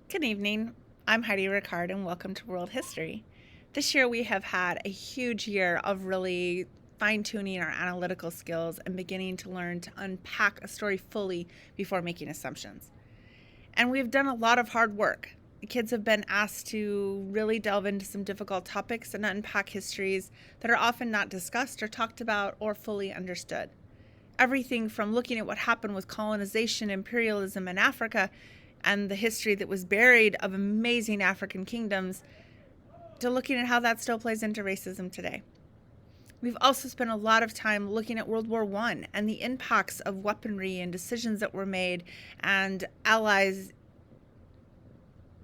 Good evening. I'm Heidi Ricard, and welcome to World History. This year, we have had a huge year of really fine tuning our analytical skills and beginning to learn to unpack a story fully before making assumptions. And we've done a lot of hard work. The kids have been asked to really delve into some difficult topics and unpack histories that are often not discussed or talked about or fully understood. Everything from looking at what happened with colonization, imperialism in Africa, and the history that was buried of amazing African kingdoms, to looking at how that still plays into racism today. We've also spent a lot of time looking at World War I and the impacts of weaponry and decisions that were made and allies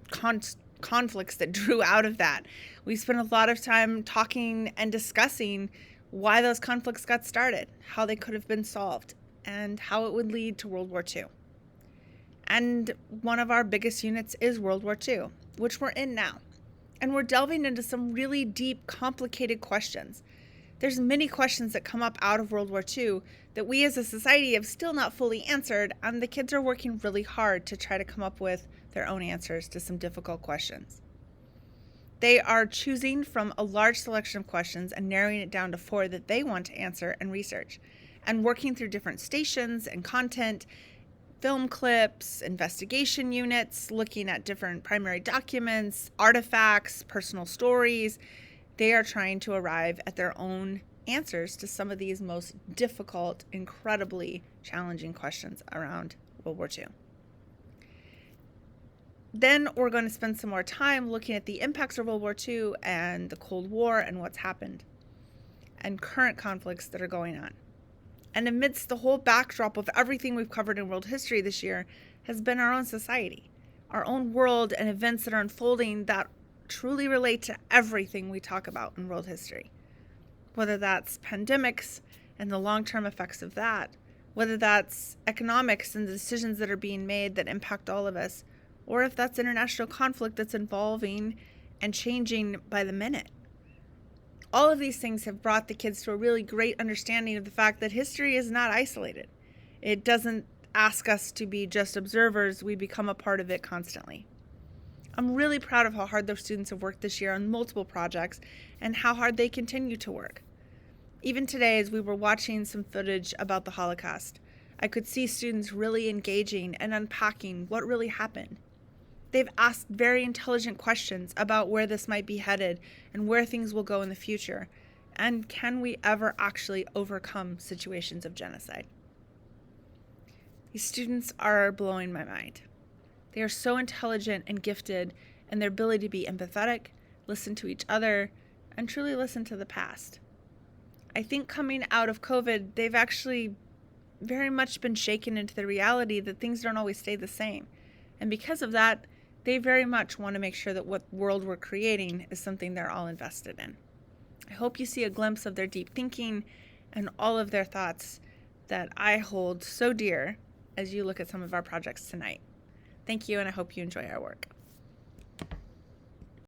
conflicts that drew out of that. We spent a lot of time talking and discussing why those conflicts got started, how they could have been solved, and how it would lead to World War II. And one of our biggest units is World War II, which we're in now. And we're delving into some really deep, complicated questions. There's many questions that come up out of World War II that we as a society have still not fully answered, and the kids are working really hard to try to come up with their own answers to some difficult questions. They are choosing from a large selection of questions and narrowing it down to 4 that they want to answer and research, and working through different stations and content, film clips, investigation units, looking at different primary documents, artifacts, personal stories. They are trying to arrive at their own answers to some of these most difficult, incredibly challenging questions around World War II. Then we're going to spend some more time looking at the impacts of World War II and the Cold War and what's happened and current conflicts that are going on. And amidst the whole backdrop of everything we've covered in world history this year has been our own society, our own world, and events that are unfolding that truly relate to everything we talk about in world history. Whether that's pandemics and the long-term effects of that, whether that's economics and the decisions that are being made that impact all of us, or if that's international conflict that's evolving and changing by the minute. All of these things have brought the kids to a really great understanding of the fact that history is not isolated. It doesn't ask us to be just observers, we become a part of it constantly. I'm really proud of how hard those students have worked this year on multiple projects and how hard they continue to work. Even today, as we were watching some footage about the Holocaust, I could see students really engaging and unpacking what really happened. They've asked very intelligent questions about where this might be headed and where things will go in the future. And can we ever actually overcome situations of genocide? These students are blowing my mind. They are so intelligent and gifted in their ability to be empathetic, listen to each other, and truly listen to the past. I think coming out of COVID, they've actually very much been shaken into the reality that things don't always stay the same. And because of that, they very much want to make sure that what world we're creating is something they're all invested in. I hope you see a glimpse of their deep thinking and all of their thoughts that I hold so dear as you look at some of our projects tonight. Thank you, and I hope you enjoy our work.